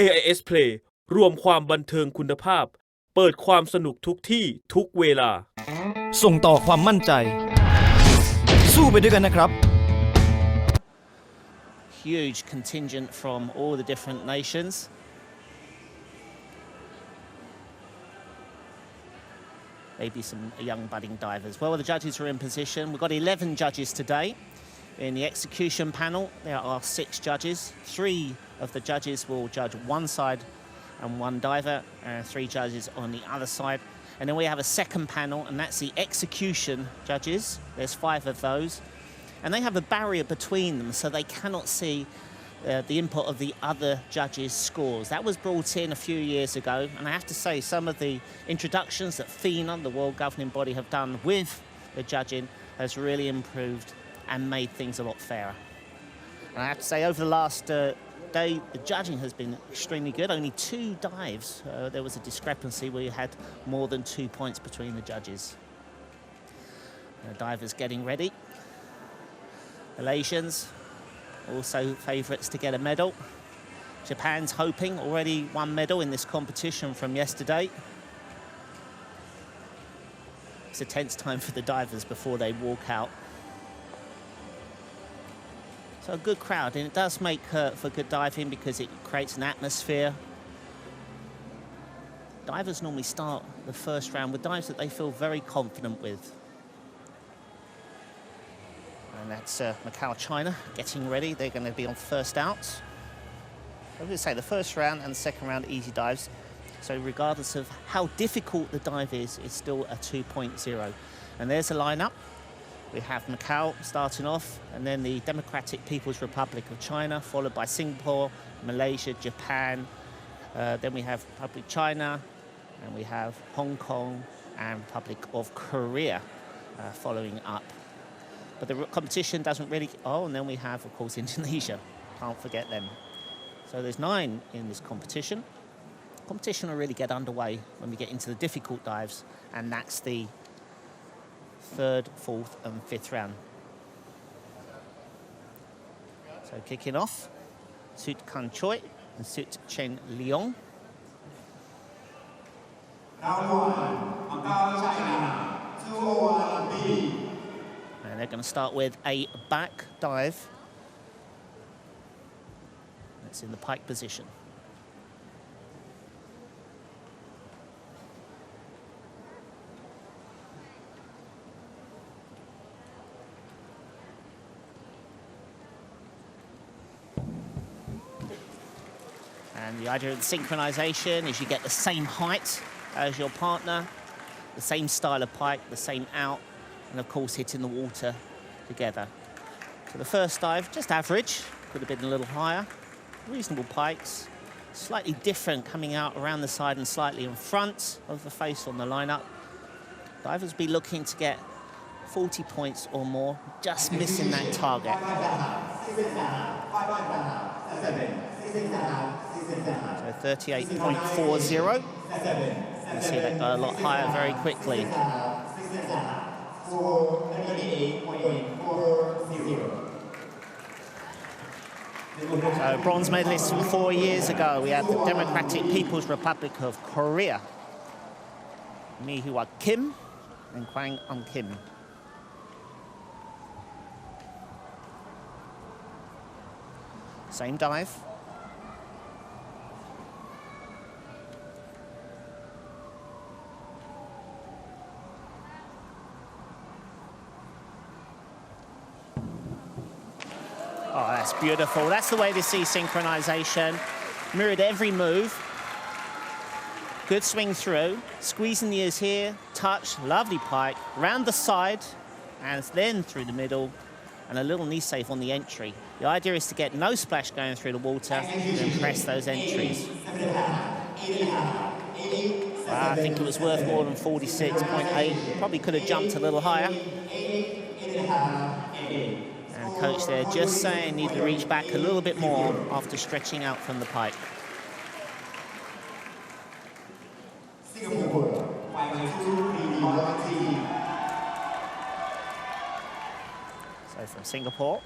AIS Play รวมความบันเทิงคุณภาพเปิดความสนุกทุกที่ทุกเวลาส่งต่อความมั่นใจสู้ไปด้วยกันนะครับ Huge contingent from all the different nations. Maybe some young budding divers. Well, the judges are in position. We've got 11 judges today. In the execution panel, there are 6 judges. 3 of the judges will judge one side and one diver, and 3 judges on the other side. And then we have a second panel, and that's the execution judges. There's 5 of those. And they have a barrier between them, so they cannot see the input of the other judges' scores. That was brought in a few years ago, and I have to say some of the introductions that FINA, the world governing body, have done with the judging has really improved and made things a lot fairer. And I have to say over the last day, the judging has been extremely good. Only 2 dives, there was a discrepancy where you had more than 2 points between the judges. The divers getting ready. Malaysians, also favourites to get a medal. Japan's hoping, already 1 medal in this competition from yesterday. It's a tense time for the divers before they walk out. So a good crowd, and it does make for good diving because it creates an atmosphere. Divers normally start the first round with dives that they feel very confident with. And that's Macau, China, getting ready. They're going to be on first out. I was going to say the first round and the second round easy dives. So regardless of how difficult the dive is, it's still a 2.0. And there's a lineup. We have Macau starting off, and then the Democratic People's Republic of China, followed by Singapore, Malaysia, Japan. Then we have Republic of China, and we have Hong Kong and Republic of Korea following up. But the competition doesn't really... Oh, and then we have, of course, Indonesia. Can't forget them. So there's 9 in this competition. Competition will really get underway when we get into the difficult dives, and that's the 3rd, 4th and 5th round. So kicking off, Sut Kan Choi and Sut Chen Leong. And they're going to start with a back dive. That's in the pike position. And the idea of the synchronization is you get the same height as your partner, the same style of pike, the same out, and of course hitting the water together. So the first dive, just average, could have been a little higher. Reasonable pikes, slightly different coming out around the side and slightly in front of the face on the lineup. Divers be looking to get 40 points or more, just missing that target. So 38.40. You see that go a lot higher very quickly. So bronze medalists from 4 years ago, we had the Democratic People's Republic of Korea, Mi-hwa Kim and Kwang Eun Kim. Same dive. Oh, that's beautiful. That's the way to see synchronization. Mirrored every move. Good swing through. Squeezing the ears here. Touch. Lovely pike. Round the side. And then through the middle. And a little knee save on the entry. The idea is to get no splash going through the water and press those entries. I think it was worth more than 46.8. Probably could have jumped a little higher. And coach there just saying need to reach back a little bit more after stretching out from the pike. So from Singapore.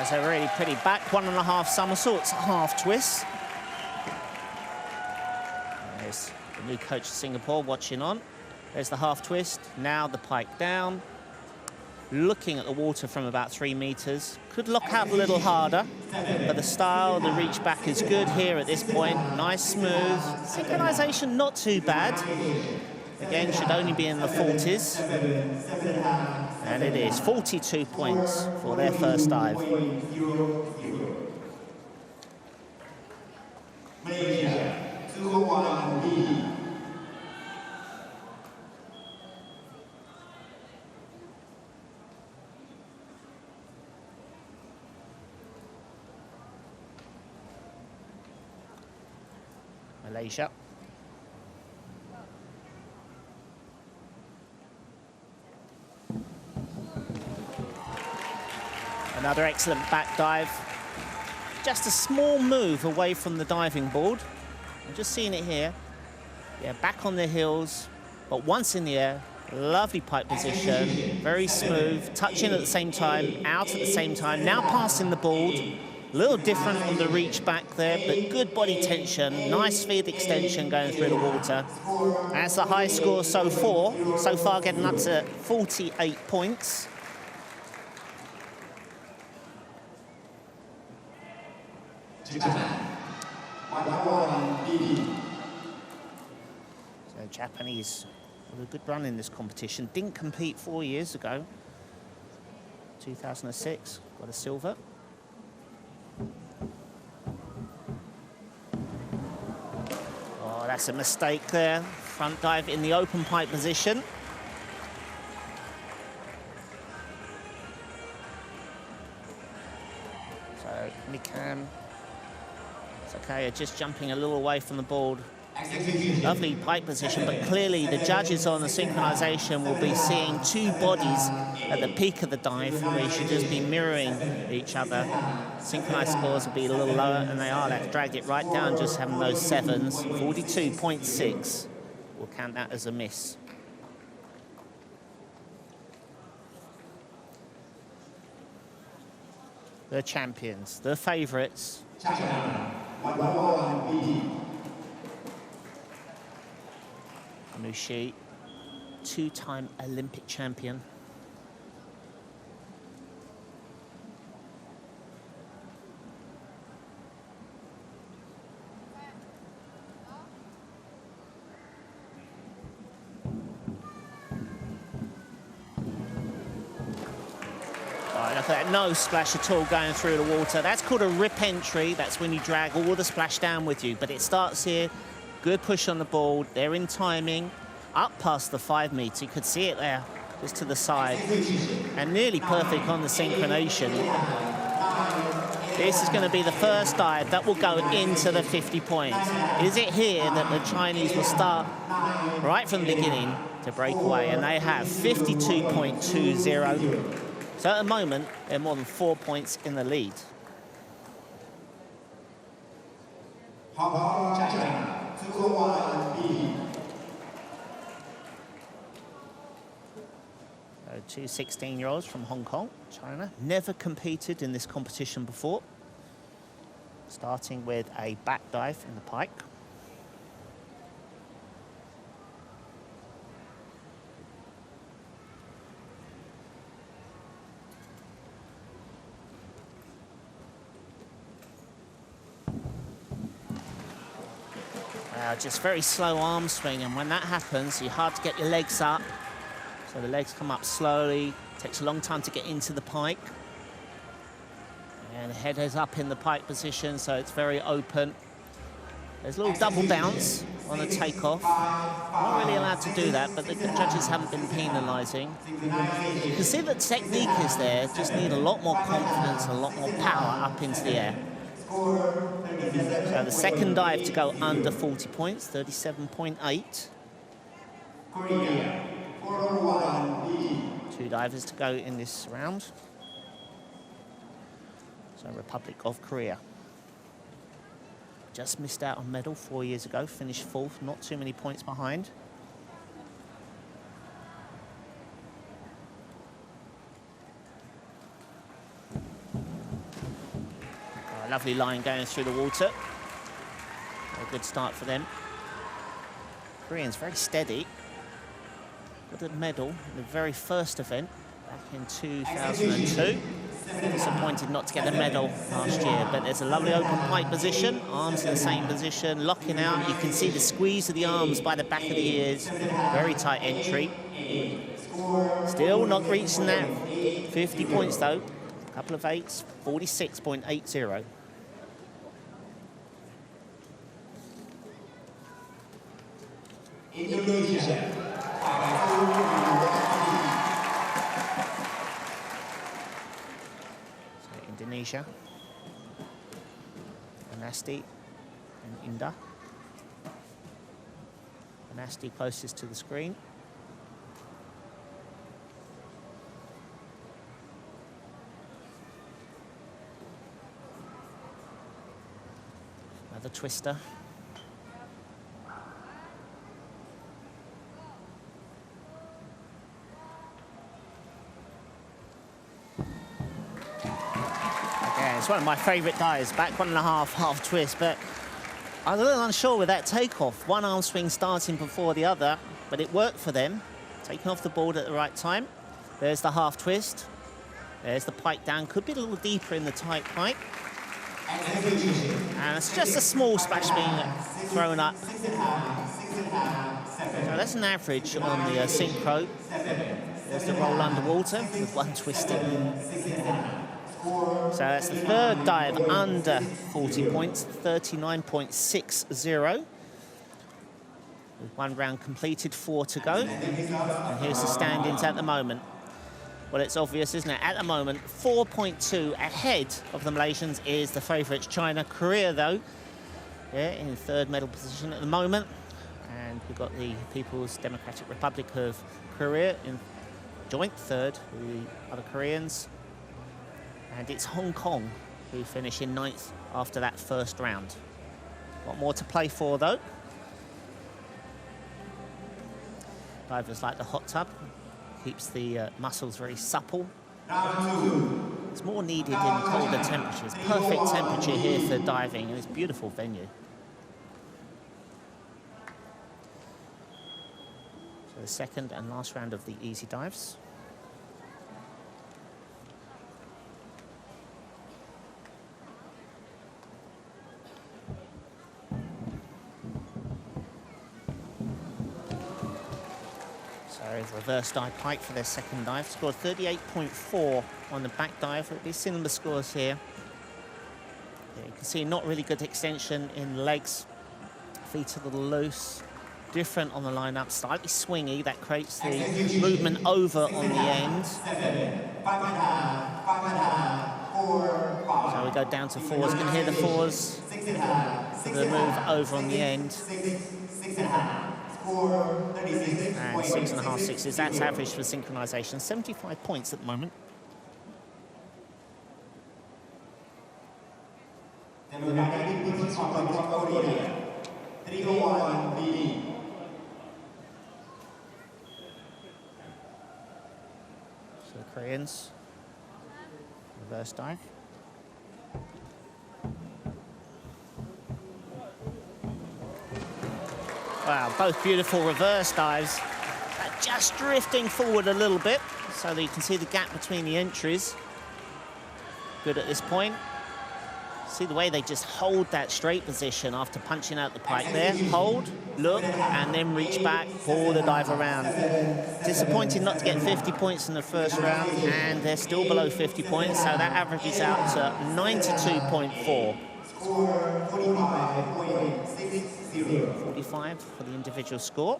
That's a really pretty back 1.5 somersaults, half twist. There's the new coach of Singapore watching on. There's the half twist. Now the pike down. Looking at the water from about 3 meters. Could lock out a little harder, but the style, the reach back is good here at this point. Nice, smooth. Synchronization not too bad. Again, should only be in the 40s. And it is 42 points for their first dive. Malaysia. Another excellent back dive. Just a small move away from the diving board. I'm just seeing it here. Yeah, back on the heels, but once in the air, lovely pike position, very smooth, touching at the same time, out at the same time, now passing the board. A little different on the reach back there, but good body tension, nice feed extension going through the water. That's the high score so far getting up to 48 points. So Japanese with a good run in this competition. Didn't compete 4 years ago. 2006, got a silver. Oh, that's a mistake there. Front dive in the open pike position. So Mikan Sakaya just jumping a little away from the board. Lovely pike position, but clearly the judges on the synchronization will be seeing 2 bodies at the peak of the dive where you should just be mirroring each other. Synchronized scores will be a little lower, and they are. That dragged it right down, just having those 7s. 42.6. We'll count that as a miss. The champions, the favourites. Mushi, 2-time Olympic champion. Right, look at that, no splash at all going through the water. That's called a rip entry. That's when you drag all the splash down with you. But it starts here. Good push on the board. They're in timing. Up past the 5 meter. You could see it there, just to the side. And nearly perfect on the synchronization. This is going to be the first dive that will go into the 50 points. Is it here that the Chinese will start right from the beginning to break away? And they have 52.20. So at the moment, they're more than 4 points in the lead. Two 16-year-olds from Hong Kong, China, never competed in this competition before. Starting with a back dive in the pike. Just very slow arm swing, and when that happens, you're hard to get your legs up. So the legs come up slowly. Takes a long time to get into the pike. And the head is up in the pike position, so it's very open. There's a little double bounce on the takeoff. Not really allowed to do that, but the judges haven't been penalising. You can see the technique is there, just need a lot more confidence, a lot more power up into the air. So the second dive to go under 40 points, 37.8. 2 divers to go in this round. So Republic of Korea. Just missed out on medal 4 years ago, finished 4th, not too many points behind. lovely line going through the water. A good start for them. Koreans very steady. Got a medal in the very first event back in 2002. Disappointed not to get a medal last year, but there's a lovely open pike position, arms in the same position, locking out. You can see the squeeze of the arms by the back of the ears. Very tight entry. Still not reaching that 50 points though. A couple of eights, 46.80. Indonesia. Indonesia, Anasti and Indah. Anasti closest to the screen. Another twister. It's one of my favourite dives, back 1.5, half twist, but I was a little unsure with that takeoff. One arm swing starting before the other, but it worked for them. Taking off the board at the right time. There's the half twist. There's the pike down. Could be a little deeper in the tight pike. And it's just a small splash being thrown up. So that's an average on the synchro. There's the roll underwater with one twisting. So that's the third dive under 40 points, 39.60. With one round completed, 4 to go. And here's the standings at the moment. Well, it's obvious, isn't it? At the moment, 4.2 ahead of the Malaysians is the favourites China. Korea, though, in third medal position at the moment. And we've got the People's Democratic Republic of Korea in joint third with the other Koreans. And it's Hong Kong who finish in 9th after that first round. A lot more to play for, though. Divers like the hot tub. Keeps the muscles very supple. It's more needed in colder temperatures. Perfect temperature here for diving in this beautiful venue. So the second and last round of the easy dives. Reverse dive pike for their second dive. Scored 38.4 on the back dive. It'll be similar scores here. Yeah, you can see not really good extension in the legs. Feet a little loose. Different on the lineup. Slightly swingy. That creates the movement over on the end. So we go down to fours. You can hear the fours. The move over on the end. And 6.5 sixes, that's average for synchronization. 75 points at the moment. So the Koreans, reverse dive. Wow, both beautiful reverse dives. Just drifting forward a little bit so that you can see the gap between the entries. Good at this point. See the way they just hold that straight position after punching out the pike there. Hold, look, and then reach back, pull the dive around. Disappointing not to get 50 points in the first round, and they're still below 50 points, so that averages out to 92.4. 45 for the individual score.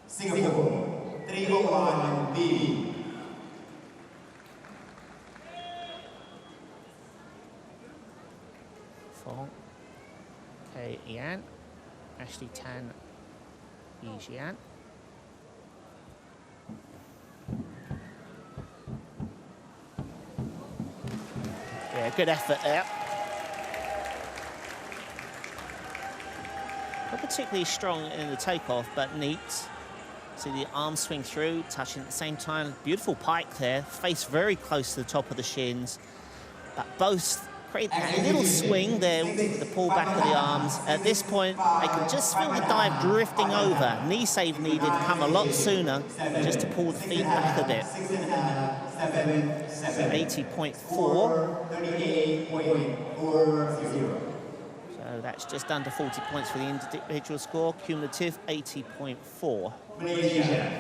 Singapore, 301 B. Fong, K. Ian, Ashley Tan, Yi Xian. Yeah, good effort there. Not particularly strong in the takeoff, but neat. See the arms swing through, touching at the same time. Beautiful pike there, face very close to the top of the shins. But both create that little swing there with the pull back of the arms. At this point, I can just feel the dive drifting over. Knee save needed, come a lot sooner, just to pull the feet back a bit. 80.4. So that's just under 40 points for the individual score. Cumulative 80.4. Malaysia,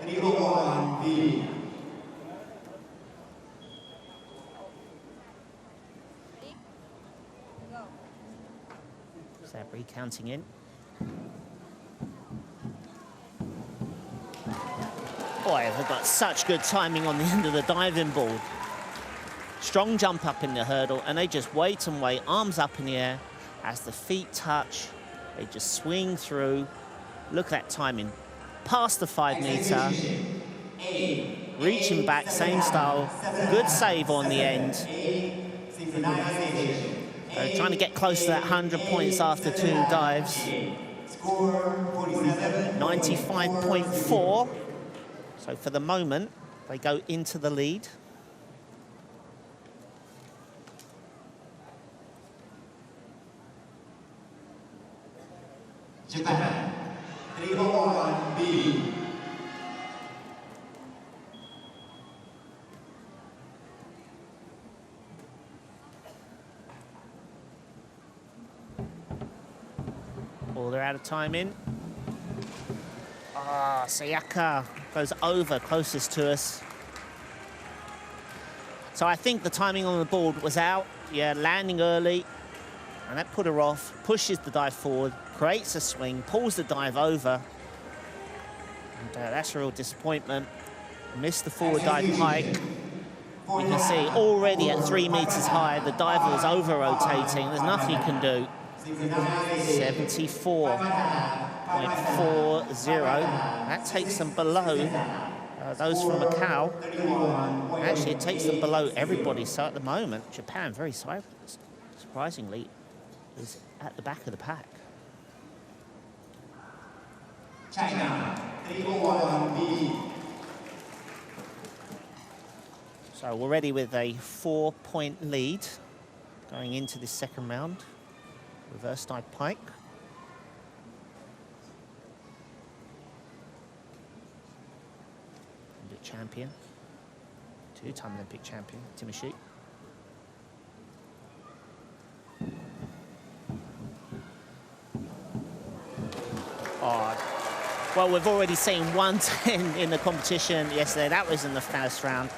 301B. Sabri counting in. Boy, they've got such good timing on the end of the diving board. Strong jump up in the hurdle, and they just wait and wait, arms up in the air. As the feet touch, they just swing through. Look at that timing. Past the 5 meter. Reaching back, same style. Good save on the end. Trying to get close to that 100 points after 2 dives. 95.4. So for the moment, they go into the lead. Japan, 301B. Well, they're out of time in. Ah, Sayaka goes over closest to us. So I think the timing on the board was out. Yeah, landing early. And that put her off, pushes the dive forward, creates a swing, pulls the dive over. And that's a real disappointment. Missed the forward dive pike. You can see already at 3 meters high, the diver was over-rotating. There's nothing you can do. 74.40. That takes them below those from Macau. Actually, it takes them below everybody. So at the moment, Japan, very surprisingly, is at the back of the pack. China, 301B. So we're ready with a 4-point lead going into this second round. Reverse dive pike. Olympic champion. 2-time Olympic champion, Timoshi. Oh, well, we've already seen 110 in the competition yesterday. That was in the first round.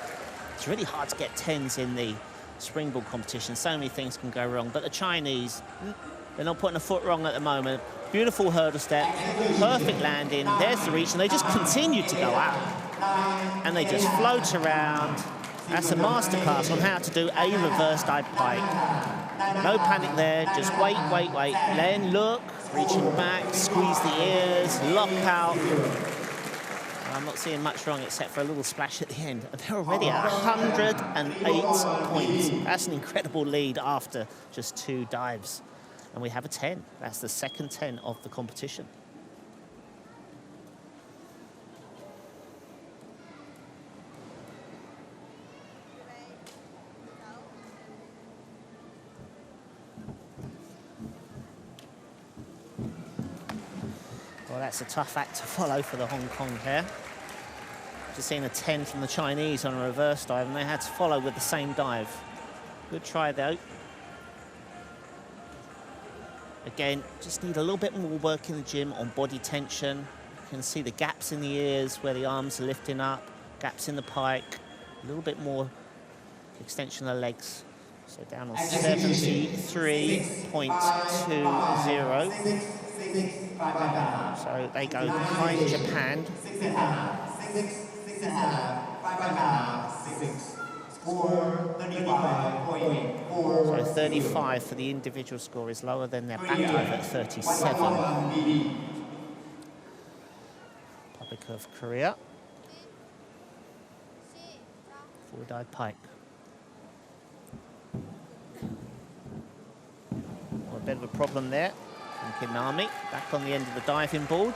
It's really hard to get 10s in the springboard competition. So many things can go wrong. But the Chinese, they're not putting a foot wrong at the moment. Beautiful hurdle step, perfect landing. There's the reach, and they just continue to go up. And they just float around. That's a masterclass on how to do a reverse dive pike. No panic there, just wait, wait, wait. Then look, reaching back, squeeze the ears, lock out. I'm not seeing much wrong except for a little splash at the end. They're already at 108 points. That's an incredible lead after just 2 dives. And we have a 10. That's the second 10 of the competition. Well, that's a tough act to follow for the Hong Kong pair. Just seen a 10 from the Chinese on a reverse dive, and they had to follow with the same dive. Good try, though. Again, just need a little bit more work in the gym on body tension. You can see the gaps in the ears where the arms are lifting up, gaps in the pike, a little bit more extension of the legs. So down on 73.20. So they go behind Japan. So 35 for the individual score is lower than their back dive at 37. Republic of Korea. Forward dive pike. A bit of a problem there. And Kinami back on the end of the diving board.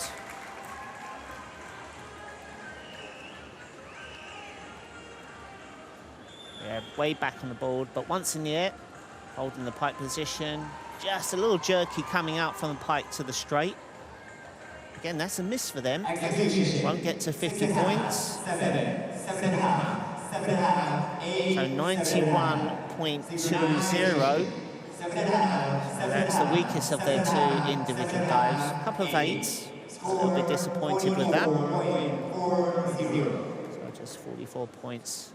Yeah, way back on the board, but once in the air, holding the pike position. Just a little jerky coming out from the pike to the straight. Again, that's a miss for them. Won't get to 50 points. So 91.20. So that's the weakest of their two individual dives. A couple of eights. A little bit disappointed with that. So just 44 points.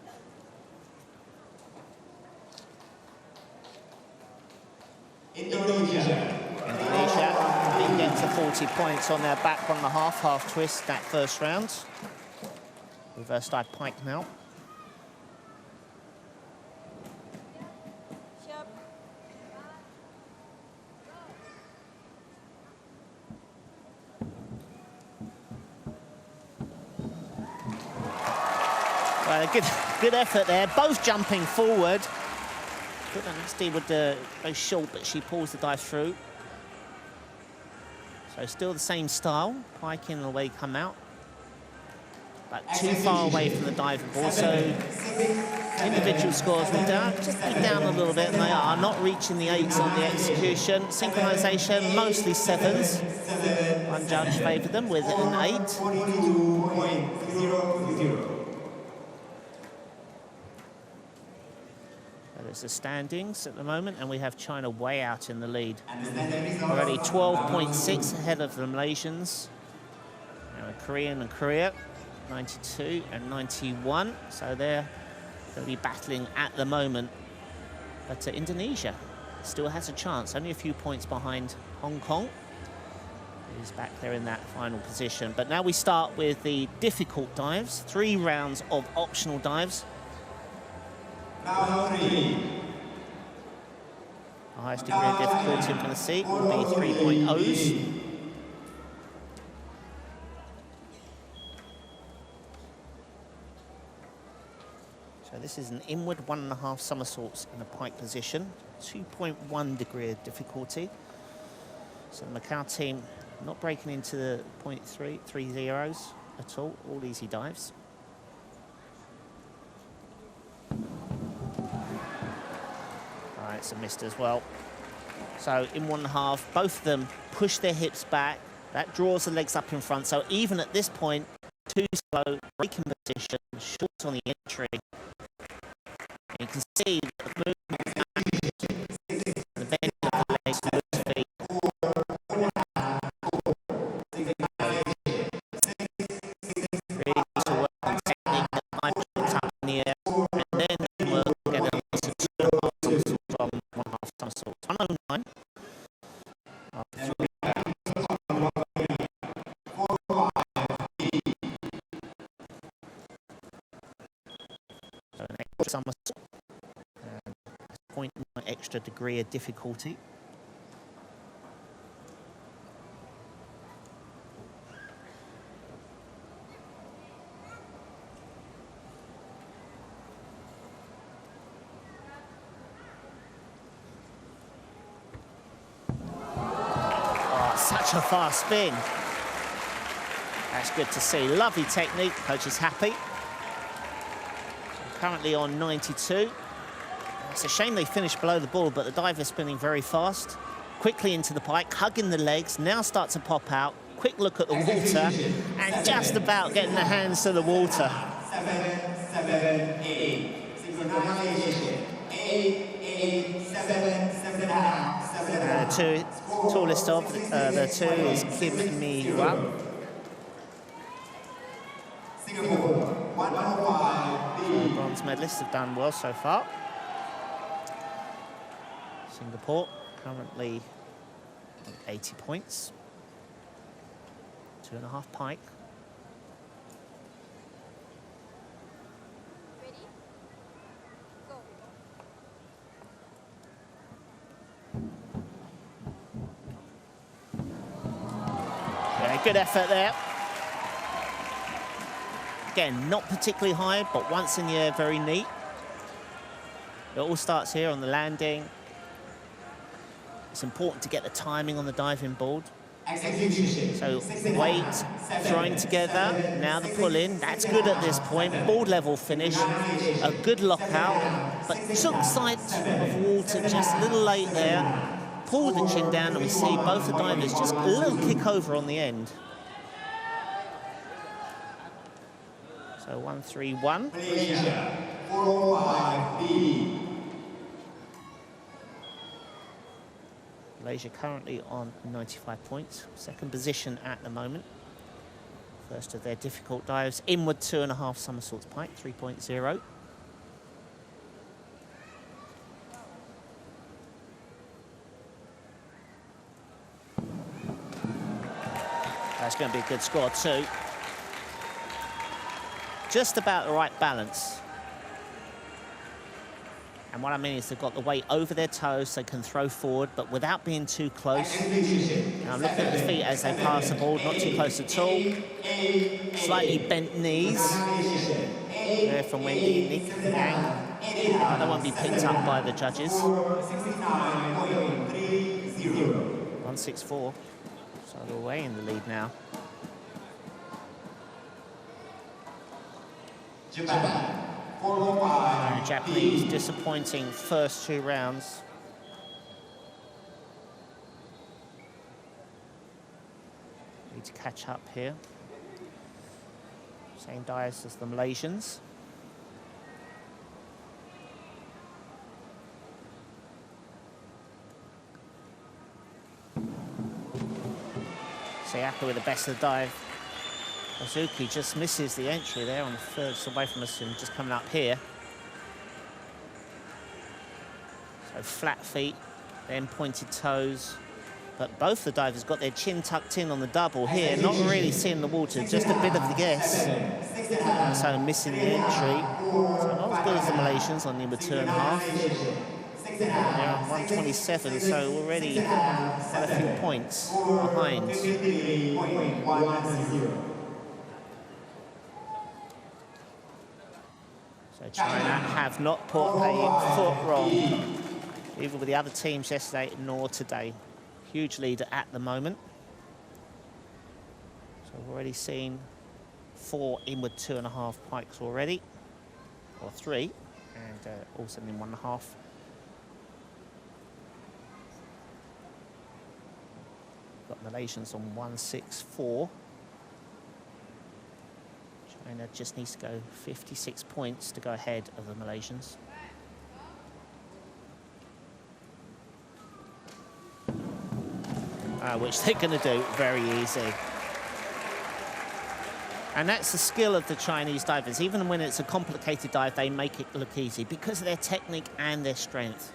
Indonesia didn't get to 40 points on their back on the half twist that first round. Reverse dive pike now. Well, a good effort there, both jumping forward. Good Nasty would go short, but she pulls the dive through. So still the same style, pike in the way come out. But too far away from the diving board, so individual scores will just be down a little bit, and they are not reaching the 8s on the execution. Synchronization, mostly 7s. One judge favoured them with an 8. There's the standings at the moment, and we have China way out in the lead. Already 12.6 ahead of the Malaysians. Now Korean and Korea, 92 and 91. So they're going to be battling at the moment. But Indonesia still has a chance, only a few points behind Hong Kong. Who's back there in that final position. But now we start with the difficult dives, 3 rounds of optional dives. The highest degree of difficulty we're going to see will be 3.0s. So this is an inward 1.5 somersaults in a pike position, 2.1 degree of difficulty. So the Macau team not breaking into the 0.330s at all easy dives. It's a missed as well. So in 1.5, both of them push their hips back. That draws the legs up in front. So even at this point, too slow, breaking position, short on the entry. And you can see the movement back, the bend of the legs, loose feet. Really to work on technique, the high puts up in the air, and then work get a lot of 2.5 from 1.5 somersault. 109. So an extra somersault. 0.9 extra degree of difficulty. Such a fast spin. That's good to see. Lovely technique. Coach is happy. So currently on 92. It's a shame they finished below the ball, but the dive is spinning very fast. Quickly into the pike, hugging the legs. Now start to pop out. Quick look at the water, and just about getting the hands to the water. 7, 8. Synchronization. 8, 7, 7.5, 7.5. The tallest of the two is Kim Mi-hwa. Singapore, 105. Bronze medalists have done well so far. Singapore currently 80 points. 2.5 pike. Good effort there. Again, not particularly high, but once in the air, very neat. It all starts here on the landing. It's important to get the timing on the diving board. Execution. So weight, throwing together, now the pull in, that's good at this point. Board level finish, a good lockout, but took sight of water just a little late there. Pulled the chin down and we see both the divers just a little kick over on the end. So 1-3-1. Malaysia, 405B. Malaysia currently on 95 points, second position at the moment. First of their difficult dives, inward 2.5 somersaults pike, 3.0. That's going to be a good score too. Just about the right balance. And what I mean is they've got the weight over their toes so they can throw forward, but without being too close. Now I'm looking at the feet as they pass the board, not too close at all. Slightly bent knees. There from Wendy, Yang. I don't want to be picked up by the judges. 164. So they're way in the lead now. Japan, And the Japanese disappointing first 2 rounds. Need to catch up here. Same dice as the Malaysians. Sayaka with the best of the dive. Ozuki just misses the entry there on the furthest away from us and just coming up here. So flat feet, then pointed toes. But both the divers got their chin tucked in on the double here, not really seeing the water, just a bit of the guess. And so missing the entry. So not as good as the Malaysians on number 2.5. They're on 127, so already quite a few points behind. So China have not put a foot wrong, either with the other teams yesterday nor today. Huge leader at the moment. So we've already seen 4 inward 2.5 pikes already, or 3, and also in 1.5. Got Malaysians on 164. China just needs to go 56 points to go ahead of the Malaysians. Which they're going to do very easy. And that's the skill of the Chinese divers. Even when it's a complicated dive, they make it look easy because of their technique and their strength.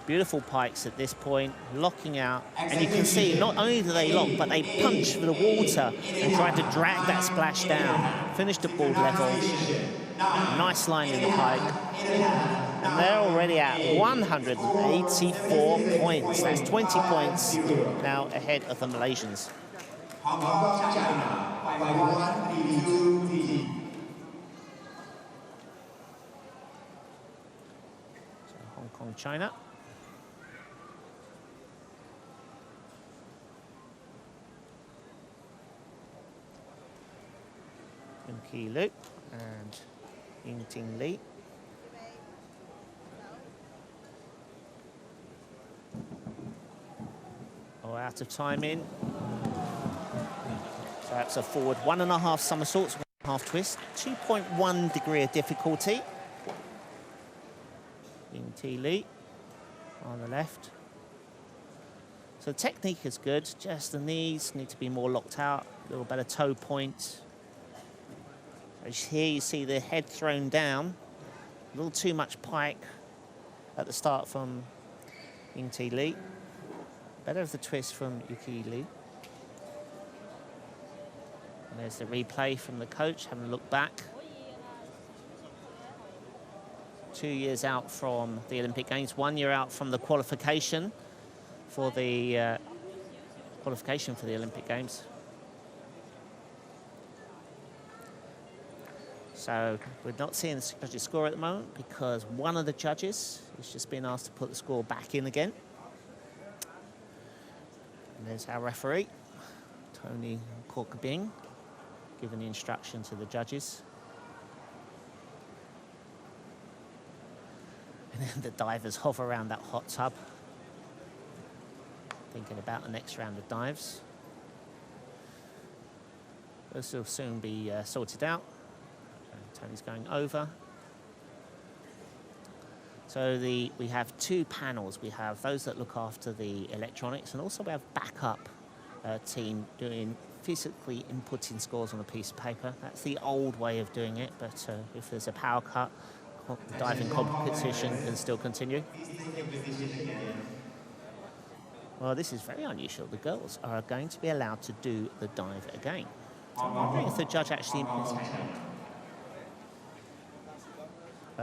Beautiful pikes at this point, locking out. And you can see, not only do they lock, but they punch for the water and try to drag that splash down. Finished at board level. Nice line in the pike. And they're already at 184 points. That's 20 points now ahead of the Malaysians. Hong Kong, China, 5-1, 3-2, So Hong Kong, China. Yun Ki Lu and Ying Ting Li. Oh, out of time in. So that's a forward 1.5 somersaults, 1.5 twist, 2.1 degree of difficulty. Ying Ti Li on the left. So the technique is good, just the knees need to be more locked out, a little better toe point. So here you see the head thrown down, a little too much pike at the start from Ying Ti Li. Better of the twist from Yuki Li. And there's the replay from the coach, having a look back. 2 years out from the Olympic Games, 1 year out from the qualification for the Olympic Games. So we're not seeing the judges' score at the moment because one of the judges has just been asked to put the score back in again. And there's our referee, Tony Corkabing, giving the instruction to the judges. And then the divers hover around that hot tub, thinking about the next round of dives. This will soon be sorted out. Tony's going over. So we have two panels. We have those that look after the electronics, and also we have backup team doing physically inputting scores on a piece of paper. That's the old way of doing it, but if there's a power cut, the diving competition can still continue. Well, this is very unusual. The girls are going to be allowed to do the dive again. So I'm wondering if the judge actually...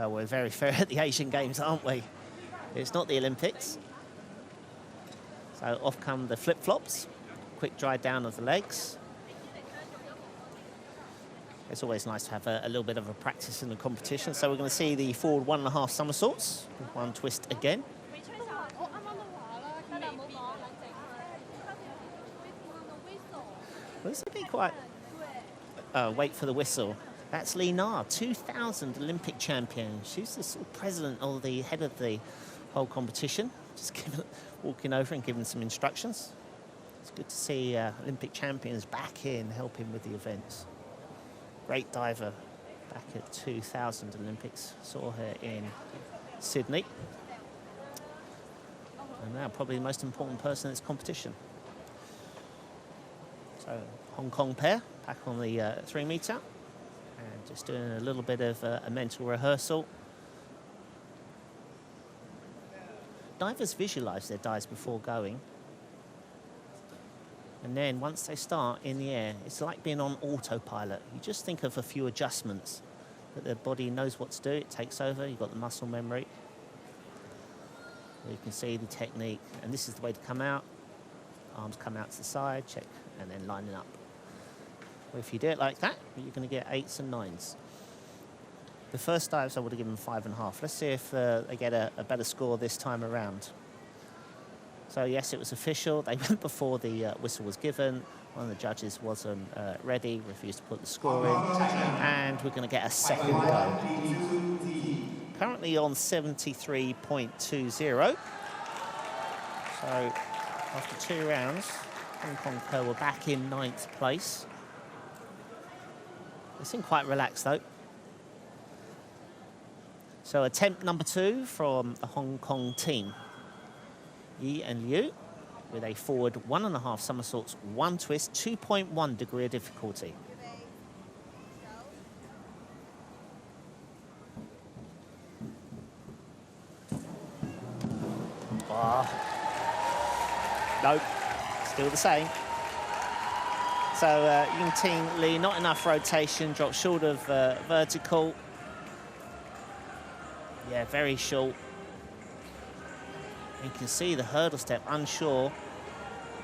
we're very fair at the Asian Games, aren't we? It's not the Olympics. So off come the flip-flops. Quick dry down of the legs. It's always nice to have a little bit of a practice in the competition. So we're going to see the forward 1.5 somersaults. One twist again. Well, this would be quite... wait for the whistle. That's Lee Na, 2000 Olympic champion. She's the sort of president or the head of the whole competition. Just walking over and giving some instructions. It's good to see Olympic champions back in helping with the events. Great diver back at 2000 Olympics. Saw her in Sydney. And now probably the most important person in this competition. So Hong Kong pair back on the 3 metre. And just doing a little bit of a mental rehearsal. Divers visualise their dives before going. And then once they start in the air, it's like being on autopilot. You just think of a few adjustments, but the body knows what to do. It takes over. You've got the muscle memory. You can see the technique. And this is the way to come out. Arms come out to the side, check, and then lining up. Well, if you do it like that, you're going to get 8s and 9s. The first dives I would have given 5.5. Let's see if they get a better score this time around. So yes, it was official. They went before the whistle was given. One of the judges wasn't ready, refused to put the score in, and we're going to get a second go. Currently on 73.20. So after 2 rounds, Hong Kong pair were back in 9th place. They seem quite relaxed though. So attempt number 2 from the Hong Kong team. Yi and Liu with a forward 1.5 somersaults, 1 twist, 2.1 degree of difficulty. Nope, still the same. So Yung Ting Lee, not enough rotation, dropped short of vertical. Yeah, very short. You can see the hurdle step, unsure.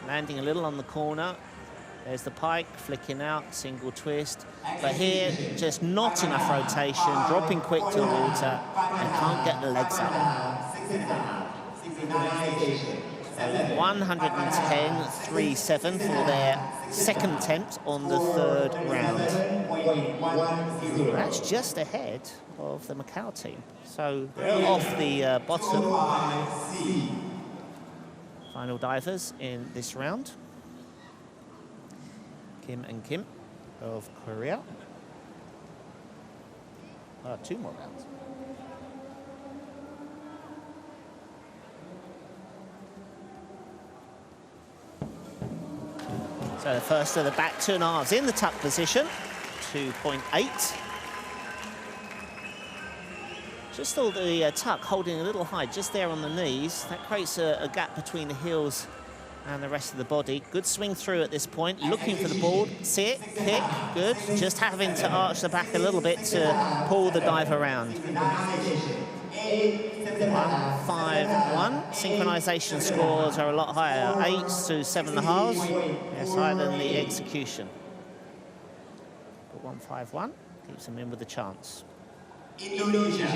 Landing a little on the corner. There's the pike, flicking out, single twist. But here, just not enough rotation, dropping quick to the water, and can't get the legs up. 110.37 for their second attempt on the 3rd round. That's just ahead of the Macau team. So they're off the bottom. Final divers in this round. Kim and Kim of Korea. 2 more rounds. So the first of the back 2.5s in the tuck position, 2.8. Just thought the tuck holding a little high just there on the knees. That creates a gap between the heels and the rest of the body. Good swing through at this point, looking for the board. See it, kick, good. Just having to arch the back a little bit to pull the dive around. 1.51. Synchronization scores are a lot higher. 8s to 7.5s. Yes, higher than the execution. But 1.51 keeps them in with a chance. Indonesia.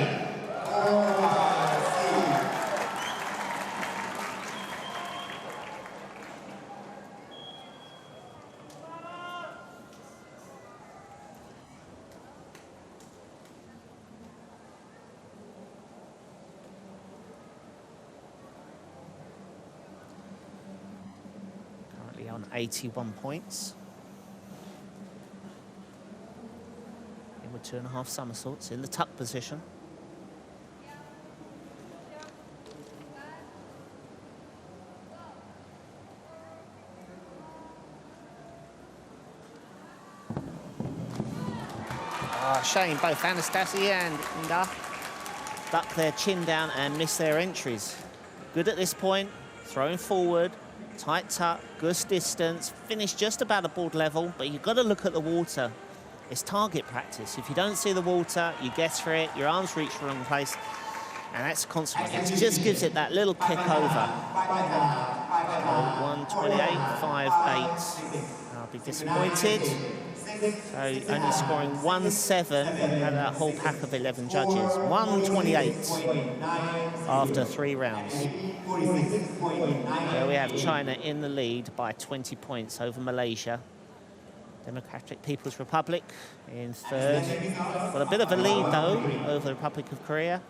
on 81 points. In with 2.5 somersaults in the tuck position. Shame both Anastasia and Inga duck their chin down and miss their entries. Good at this point, throwing forward, tight tuck, good distance, finish just about aboard level, but you've got to look at the water. It's target practice. If you don't see the water, you guess for it, your arms reach the wrong place, and that's a consequence. It just gives it that little kick over. 128.58. I'll be disappointed. So only scoring 1-7 out of that whole pack of 11 judges. 128 after 3 rounds. There we have China in the lead by 20 points over Malaysia. Democratic People's Republic in third. Got a bit of a lead though over the Republic of Korea.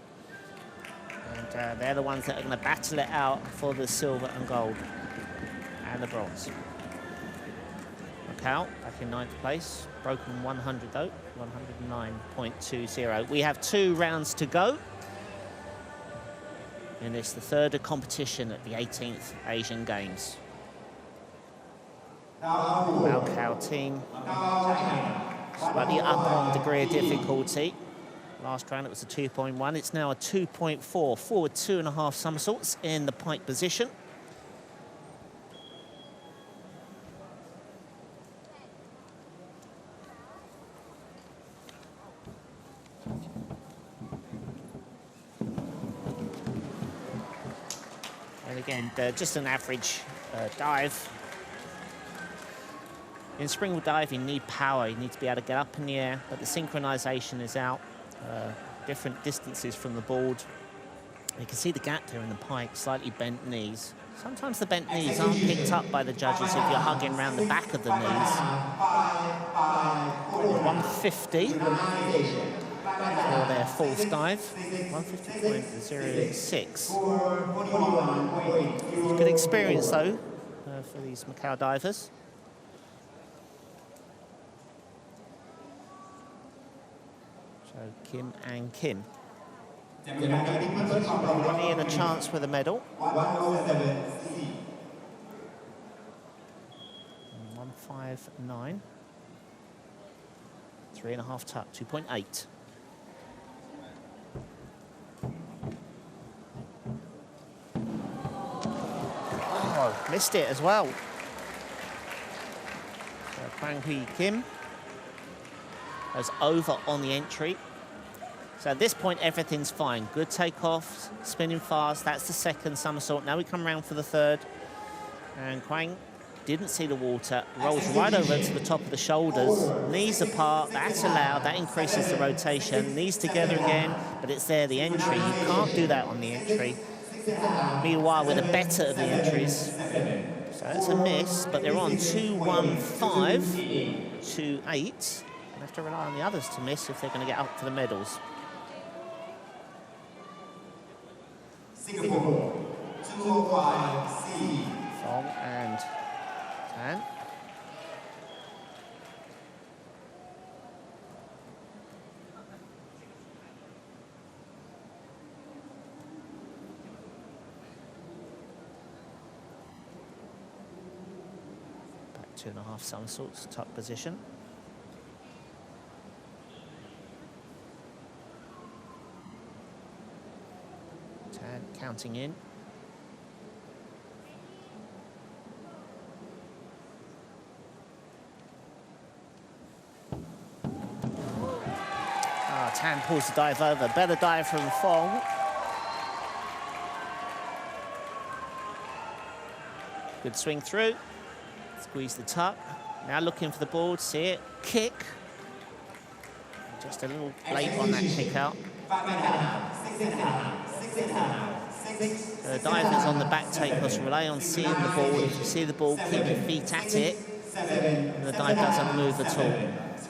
And they're the ones that are going to battle it out for the silver and gold and the bronze. Macau back in 9th place, broken 100 though, 109.20. We have 2 rounds to go. And it's the third competition at the 18th Asian Games. Macau team slightly up on degree of difficulty. Last round it was a 2.1, it's now a 2.4, forward 2.5 somersaults in the pike position. And again, just an average dive. In springboard dive, you need power. You need to be able to get up in the air, but the synchronization is out. Different distances from the board. You can see the gap there in the pike, slightly bent knees. Sometimes the bent knees aren't picked up by the judges if you're hugging around the back of the knees. 150 for their false dive. 150.06. Good experience though for these Macau divers. So Kim and Kim. Ronnie in a chance with a medal. 159. 3.5 tuck, 2.8. Oh, missed it as well. So Kwang Hui Kim goes over on the entry. So at this point, everything's fine. Good takeoff, spinning fast. That's the second somersault. Now we come around for the third. And Kwang didn't see the water, rolls right over to the top of the shoulders. Knees apart, that's allowed. That increases the rotation. Knees together again, but it's there, the entry. You can't do that on the entry. Meanwhile, with the better of the entries. So it's a miss, but they're on 215, 28. They have to rely on the others to miss if they're going to get up for the medals. Singapore, 205C. Fong and Tan. Back 2.5 somersaults, tuck position. Tan counting in. Tan pulls the dive over. Better dive from Fong. Good swing through. Squeeze the tuck. Now looking for the board. See it. Kick. Just a little late on that kick out. The divers on the back takeoffs rely on seeing the ball. If you see the ball, keep your feet at it. And the dive doesn't move at all.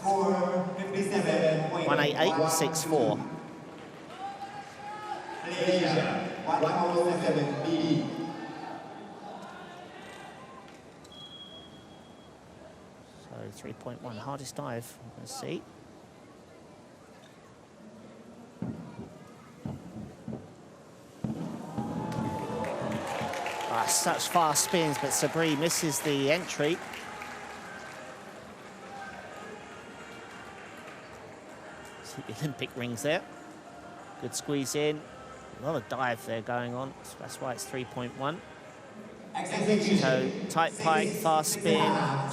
188.64. Malaysia, 107B. 3.1, hardest dive. Let's see. Such fast spins, but Sabri misses the entry. See the Olympic rings there. Good squeeze in. A lot of dive there going on, so that's why it's 3.1. So tight pike, fast spin,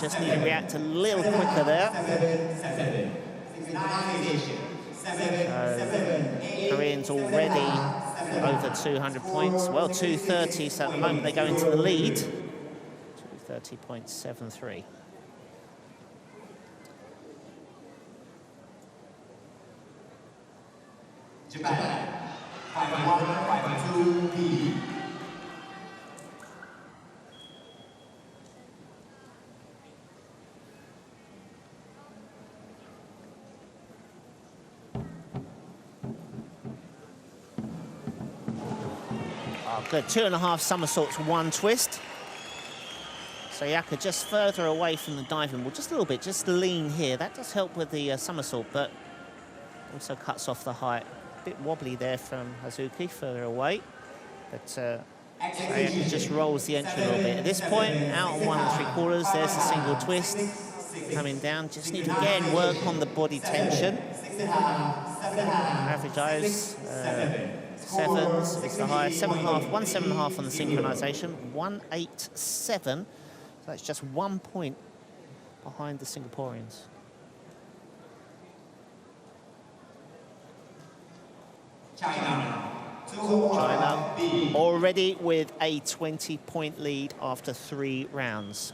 just need to react a little quicker there. So Koreans already over 200 points, well 230, so at the moment they go into the lead. 230.73. Japan, 5.1, 5.2 B. Good, 2.5 somersaults, 1 twist. So Yaka just further away from the diving board, just a little bit, just lean here. That does help with the somersault, but also cuts off the height. A bit wobbly there from Hazuki, further away. But Yaka just rolls the entry a little bit. At this point, out on 1 3/4, there's a single twist. Coming down, just need to again work on the body tension. Average dives. Sevens is the highest, 7.5, 1 7.5 on the synchronization, 187. So that's just 1 point behind the Singaporeans. China, Already with a 20-point lead after 3 rounds.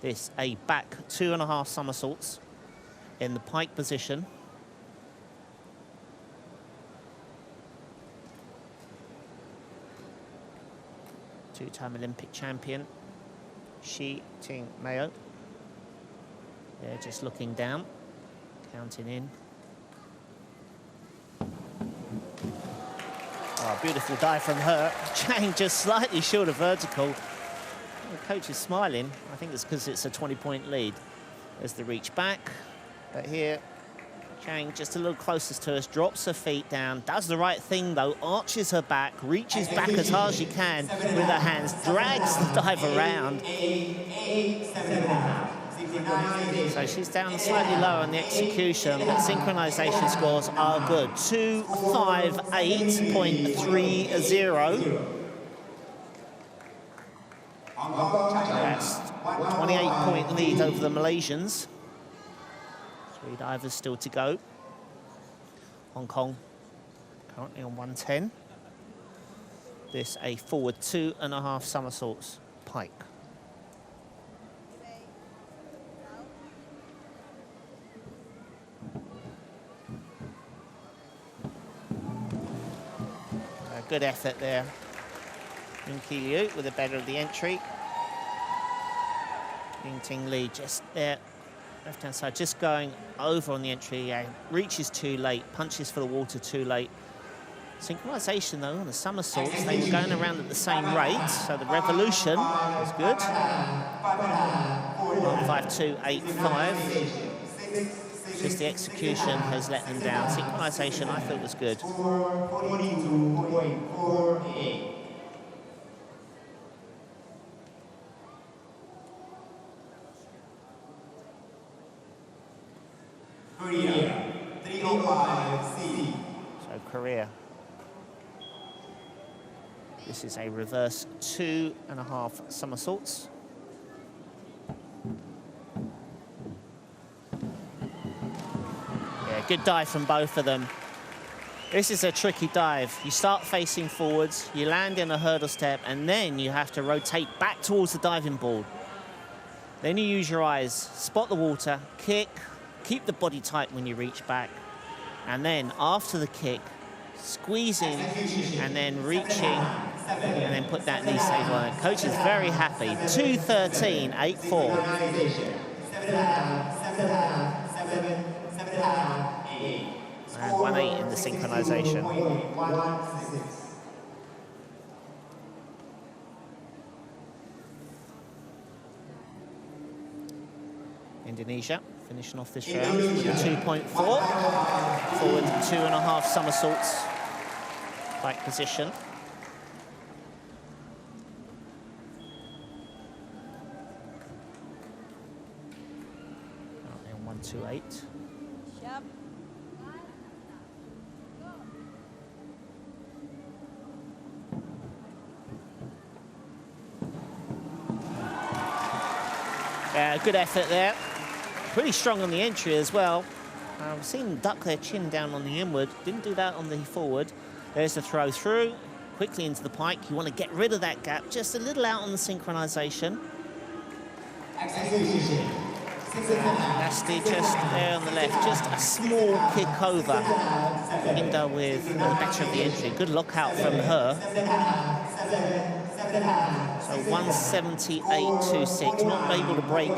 This a back 2.5 somersaults in the pike position. Two-time Olympic champion, Shi Ting Mayo. They're just looking down, counting in. Oh, beautiful dive from her. Chang just slightly short of vertical. The coach is smiling. I think it's because it's a 20-point lead. There's the reach back. But here, Chang just a little closest to us, drops her feet down, does the right thing though, arches her back, reaches back as hard as she can with her hands, drags the dive around. So she's down slightly lower on the execution, but synchronization scores are good. 258.30. That's 28-point lead over the Malaysians. 3 divers still to go. Hong Kong currently on 110. This a forward 2.5 somersaults pike. A good effort there. Ying Liu with the better of the entry. Ying Ting Li just there. Left-hand side, just going over on the entry, reaches too late, punches for the water too late. Synchronization, though, on the somersaults, they were going around at the same rate, so the revolution was good. 152.85. Just the execution has let them down. Synchronization, I thought, was good. 42.48. Korea, 305 C. So Korea. This is a reverse 2.5 somersaults. Yeah, good dive from both of them. This is a tricky dive. You start facing forwards, you land in a hurdle step, and then you have to rotate back towards the diving board. Then you use your eyes, spot the water, kick, keep the body tight when you reach back, and then after the kick, squeezing and then reaching, and then put that knee stable on it. Coach is very happy. 213.84. And 1.8 in the synchronization. Indonesia finishing off this round with a 2.4. Forward 2.5 somersaults. Pike position. And 128. Good effort there. Pretty strong on the entry as well. I've seen them duck their chin down on the inward. Didn't do that on the forward. There's the throw through. Quickly into the pike. You want to get rid of that gap. Just a little out on the synchronization. Nasty just there on the left. Just a small kick over. Indo with the better of the entry. Good lockout from her. So 178.26, not able to break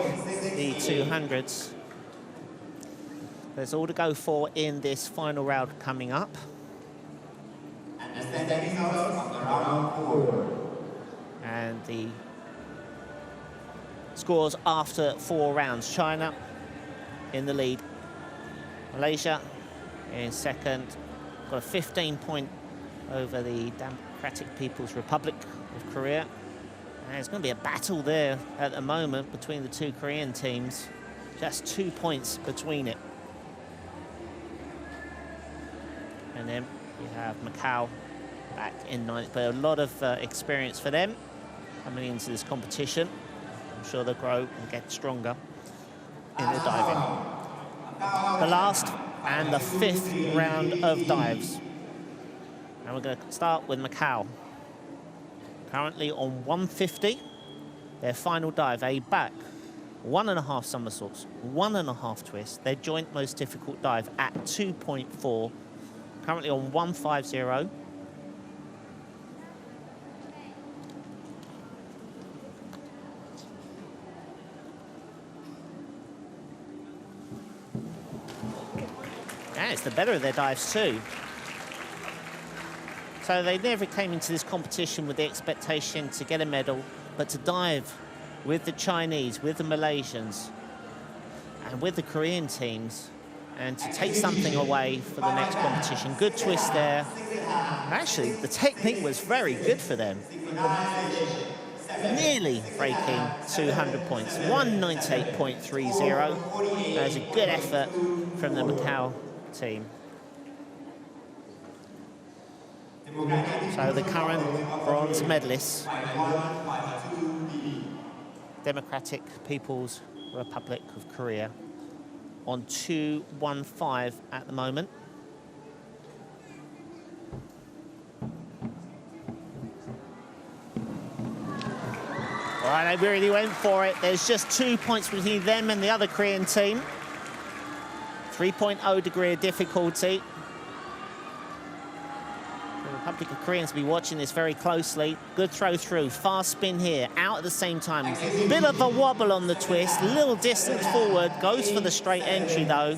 the 200s. There's all to go for in this final round coming up. And the scores after 4 rounds. China in the lead. Malaysia in second. Got a 15-point over the Democratic People's Republic of Korea. And it's going to be a battle there at the moment between the two Korean teams. Just 2 points between it. And then you have Macau back in ninth, but a lot of experience for them coming into this competition. I'm sure they'll grow and get stronger in the diving. The last and the 5th round of dives. And we're going to start with Macau. Currently on 150, their final dive, a back, 1.5 somersaults, 1.5 twists, their joint most difficult dive at 2.4, currently on 150. And it's the better of their dives too. So they never came into this competition with the expectation to get a medal, but to dive with the Chinese, with the Malaysians, and with the Korean teams, and to take something away for the next competition. Good twist there. Actually, the technique was very good for them. Nearly breaking 200 points. 198.30. That was a good effort from the Macau team. So the current bronze medalists, Democratic People's Republic of Korea, on 215 at the moment. All right, they really went for it. There's just 2 points between them and the other Korean team. 3.0 degree of difficulty. The Republic of Koreans will be watching this very closely. Good throw through, fast spin here, out at the same time. Bit of a wobble on the twist, a little distance forward, goes for the straight entry though.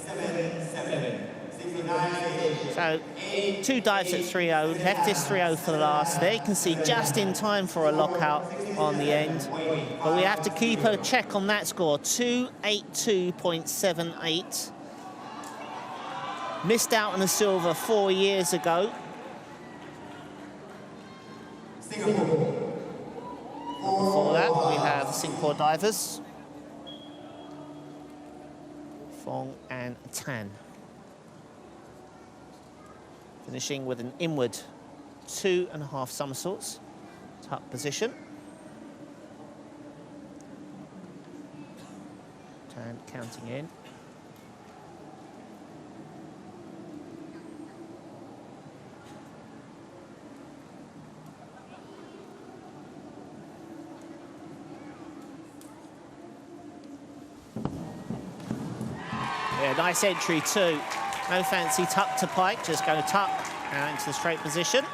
So 2 dives at 3.0, left this 3.0 for the last. There you can see just in time for a lockout on the end. But we have to keep a check on that score, 282.78. Missed out on a silver 4 years ago. Before that, we have Singapore divers, Fong and Tan. Finishing with an inward 2.5 somersaults, tuck position. Tan counting in. Yeah, nice entry too. No fancy tuck to pike, just go tuck out into the straight position.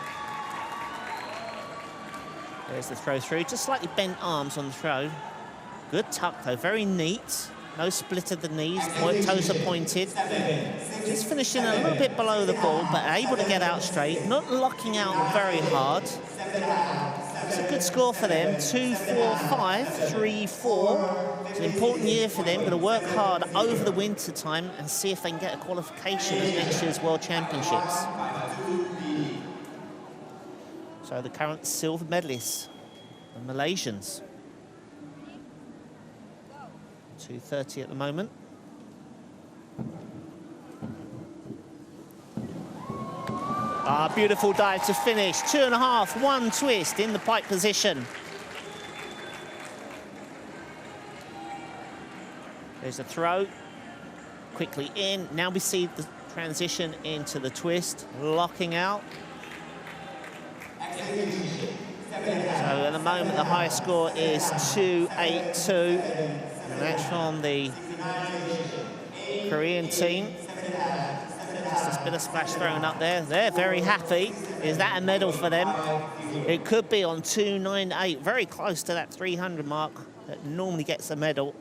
There's the throw through, just slightly bent arms on the throw. Good tuck though, very neat. No split of the knees, toes are pointed. Just finishing a little bit below the ball, but able to get out straight, not locking out very hard. It's a good score for them. 2-4-5, 3-4. It's an important year for them. Going to work hard over the winter time and see if they can get a qualification at next year's World Championships. So the current silver medalists, the Malaysians. 2:30 at the moment. Beautiful dive to finish. 2.5, one twist in the pike position. There's a throw. Quickly in. Now we see the transition into the twist. Locking out. So at the moment, the highest score is 2.82. And that's from the Korean team. Just a bit of splash thrown up there. They're very happy. Is that a medal for them? It could be on 2.98, very close to that 300 mark that normally gets a medal.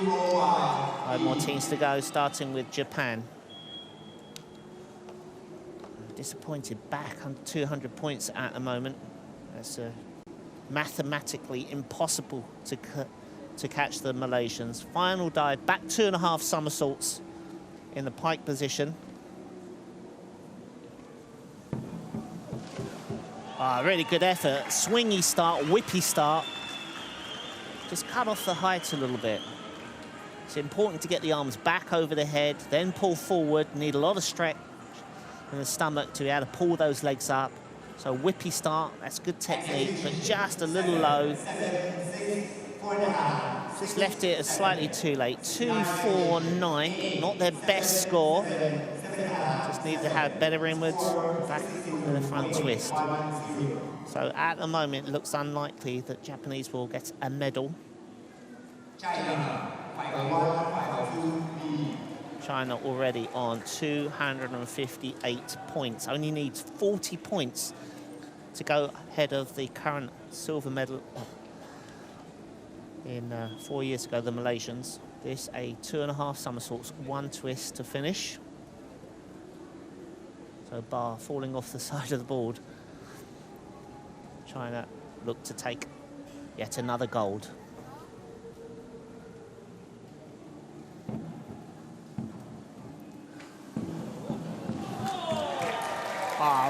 Five more teams to go, starting with Japan. Disappointed back on 200 points at the moment. That's mathematically impossible to catch the Malaysians. Final dive, back 2.5 somersaults in the pike position. Really good effort. Swingy start, whippy start. Just cut off the height a little bit. It's important to get the arms back over the head, then pull forward. Need a lot of stretch in the stomach to be able to pull those legs up. So whippy start, that's good technique, but just a little low. Just left it slightly too late. 2.49, not their best score. Just need to have better inwards, back and a front twist. So at the moment, it looks unlikely that Japanese will get a medal. China already on 258 points. Only needs 40 points to go ahead of the current silver medal in 4 years ago, the Malaysians. This a 2.5 somersaults, one twist to finish. So bar falling off the side of the board. China look to take yet another gold.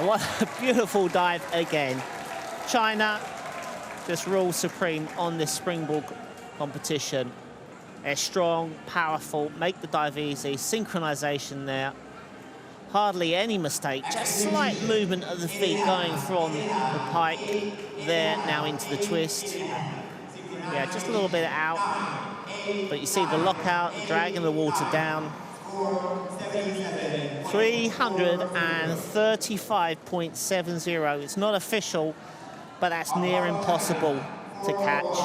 What a beautiful dive again. China just rules supreme on this springboard competition. They're strong, powerful, make the dive easy, synchronization there. Hardly any mistake, just slight movement of the feet going from the pike there now into the twist. Yeah, just a little bit out, but you see the lockout, dragging the water down. 335.70. It's not official, but that's near impossible to catch.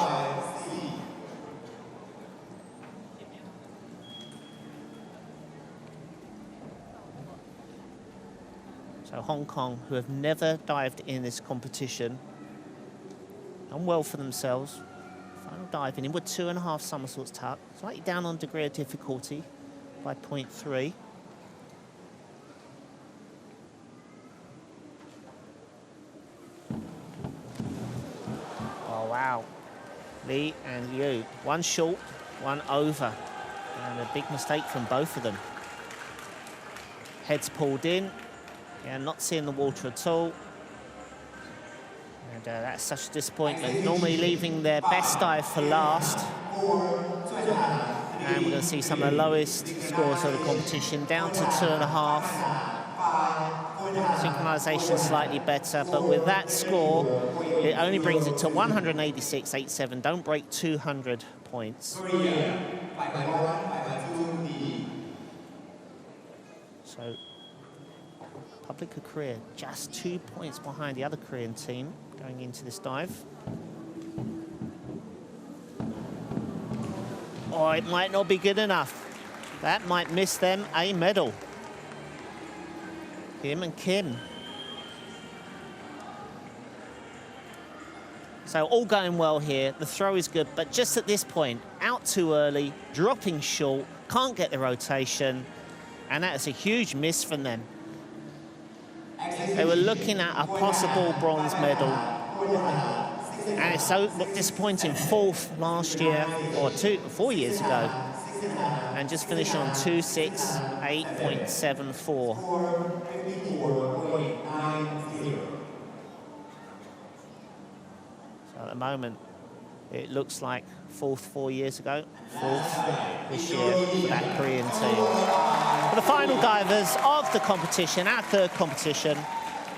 So Hong Kong, who have never dived in this competition, done well for themselves. Final diving in with 2.5 somersaults tuck, slightly down on degree of difficulty by 0.3. Oh, wow. Lee and Liu, one short, one over. And a big mistake from both of them. Heads pulled in. Yeah, not seeing the water at all. And that's such a disappointment. Normally leaving their best dive for last. And we're going to see some of the lowest scores of the competition, down to 2.5. Synchronization slightly better, but with that score, it only brings it to 186.87. Don't break 200 points. So, Republic of Korea just 2 points behind the other Korean team going into this dive. Oh, it might not be good enough. That might miss them a medal. Him and Kim. So all going well here. The throw is good, but just at this point, out too early, dropping short, can't get the rotation, and that is a huge miss from them. They were looking at a possible bronze medal. And it's so disappointing, 4th last year, or 4 years ago, and just finished on 268.74. So at the moment, it looks like 4th 4 years ago, 4th this year for that Korean team. For the final divers of the competition, our 3rd competition,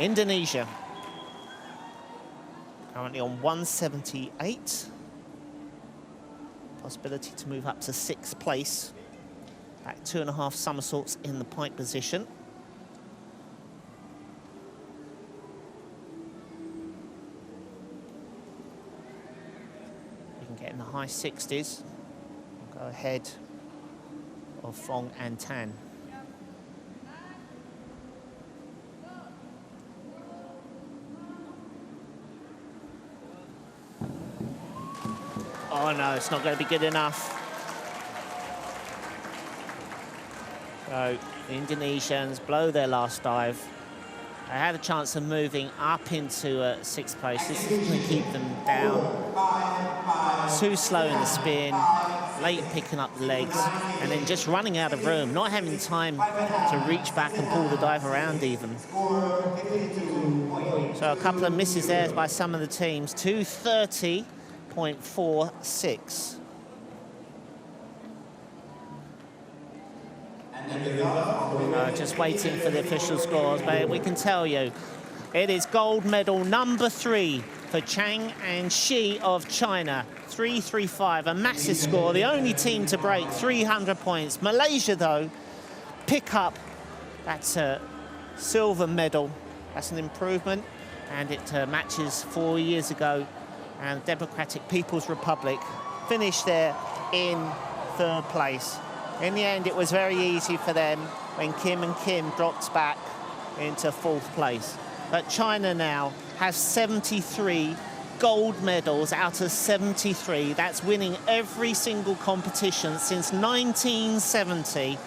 Indonesia. Currently on 178. Possibility to move up to 6th place. Back 2.5 somersaults in the pike position. You can get in the high 60s. Go ahead of Fong and Tan. Oh no, it's not going to be good enough. So the Indonesians blow their last dive. They had a chance of moving up into 6th place. This is going to keep them down. Too slow in the spin, late picking up the legs, and then just running out of room, not having time to reach back and pull the dive around even. So a couple of misses there by some of the teams. 230.46. Just waiting for the official scores, but we can tell you it is gold medal number 3 for Chang and Shi of China. 335, a massive score, the only team to break 300 points. Malaysia, though, pick up that silver medal. That's an improvement, and it matches 4 years ago. And Democratic People's Republic finished there in 3rd place. In the end, it was very easy for them when Kim and Kim dropped back into 4th place. But China now has 73 gold medals out of 73. That's winning every single competition since 1970.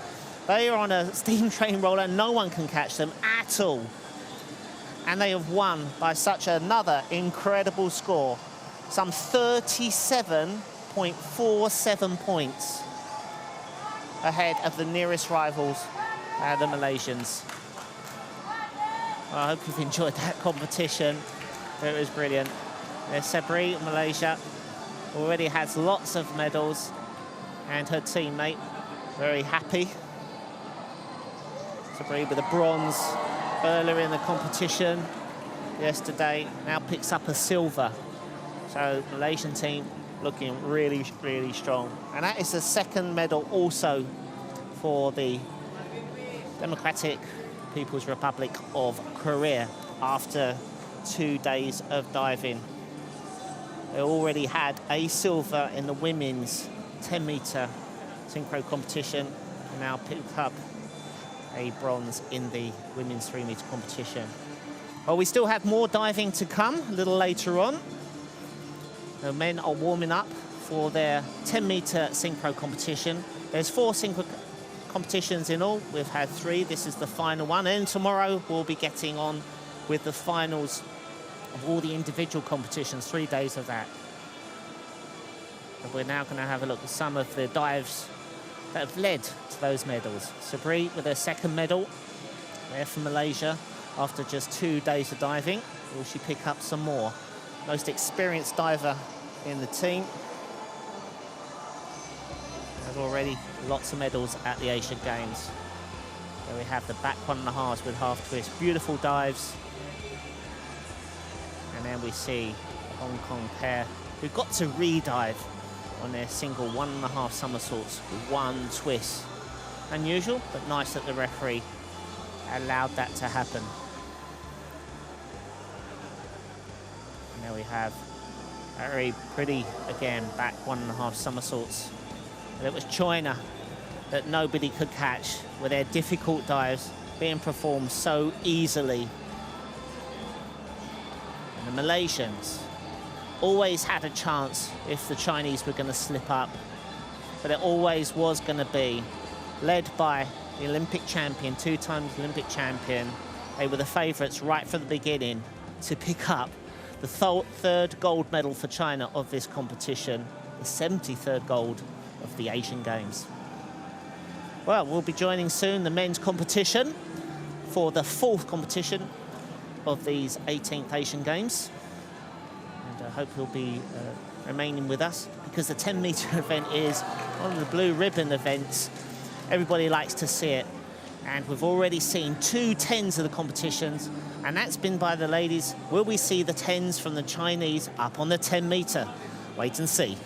They are on a steam train roller. No one can catch them at all. And they have won by such another incredible score. Some 37.47 points ahead of the nearest rivals, the Malaysians. Well, I hope you've enjoyed that competition. It was brilliant. There's Sabri, Malaysia, already has lots of medals, and her teammate very happy. Sabri with a bronze earlier in the competition yesterday, now picks up a silver. So Malaysian team looking really, really strong. And that is the 2nd medal also for the Democratic People's Republic of Korea after 2 days of diving. They already had a silver in the women's 10-meter synchro competition, and now picked up a bronze in the women's 3-meter competition. Well, we still have more diving to come a little later on. The men are warming up for their 10-meter synchro competition. There's 4 synchro competitions in all. We've had 3. This is the final one. And tomorrow we'll be getting on with the finals of all the individual competitions, 3 days of that. But we're now going to have a look at some of the dives that have led to those medals. Sabri with her 2nd medal there for Malaysia after just 2 days of diving. Will she pick up some more? Most experienced diver in the team. There's already lots of medals at the Asian Games. There we have the back 1.5s with half twist. Beautiful dives. And then we see the Hong Kong pair who got to re-dive on their single 1.5 somersaults with 1 twist. Unusual, but nice that the referee allowed that to happen. And there we have very pretty, again, back 1.5 somersaults. And it was China that nobody could catch with their difficult dives being performed so easily. And the Malaysians always had a chance if the Chinese were going to slip up, but it always was going to be led by the Olympic champion, 2 times Olympic champion, They were the favourites right from the beginning to pick up the third gold medal for China of this competition, the 73rd gold of the Asian Games. Well, we'll be joining soon the men's competition for the fourth competition of these 18th Asian Games. And I hope he'll be remaining with us because the 10-metre event is one of the blue ribbon events. Everybody likes to see it. And we've already seen 2 10s of the competitions, and that's been by the ladies. Will we see the 10s from the Chinese up on the 10-metre? Wait and see.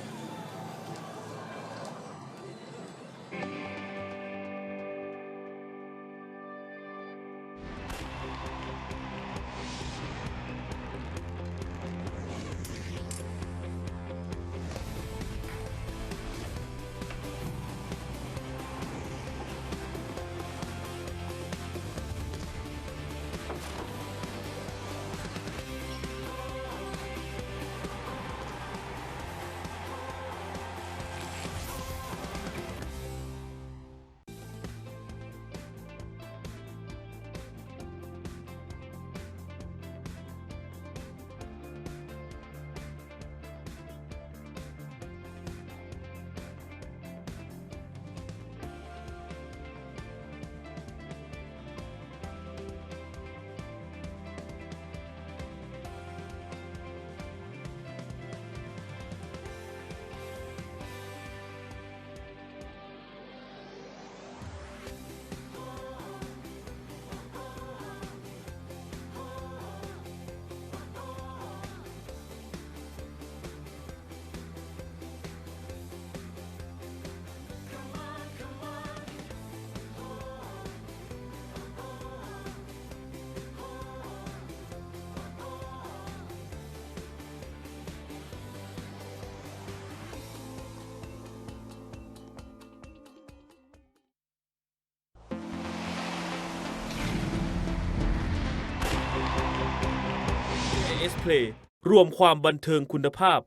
AS Play รวมความบันเทิงคุณภาพ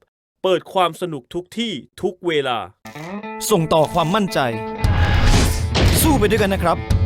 เปิดความสนุกทุกที่ทุกเวลา ส่งต่อความมั่นใจ สู้ไปด้วยกันนะครับ